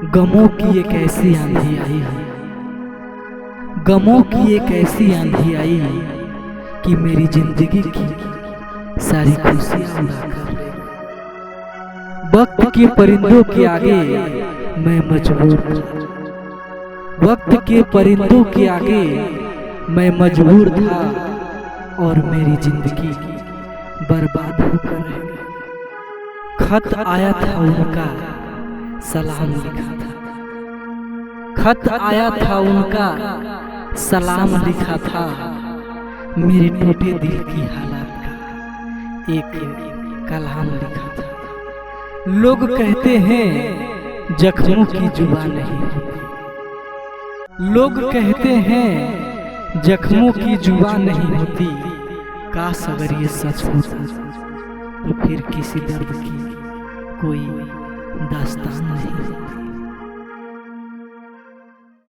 गमों की एक ऐसी आंधी आई है, गमों की एक ऐसी आंधी आई है कि मेरी जिंदगी की सारी खुशियां उड़ा कर ले गई। वक्त के परिंदों के आगे मैं मजबूर था, वक्त के परिंदों के आगे मैं मजबूर था और मेरी जिंदगी बर्बाद होकर रह गई। खत आया था उनका, सलाम लिखा था, खत आया था उनका, सलाम लिखा था। मेरे टूटे दिल की हालत का एक कलाम लिखा था। लोग कहते हैं जख्मों की जुबान नहीं होती, लोग कहते हैं जख्मों की जुबान नहीं होती। काश अगर ये सच होता तो फिर किसी दर्द की कोई दास्तान नहीं।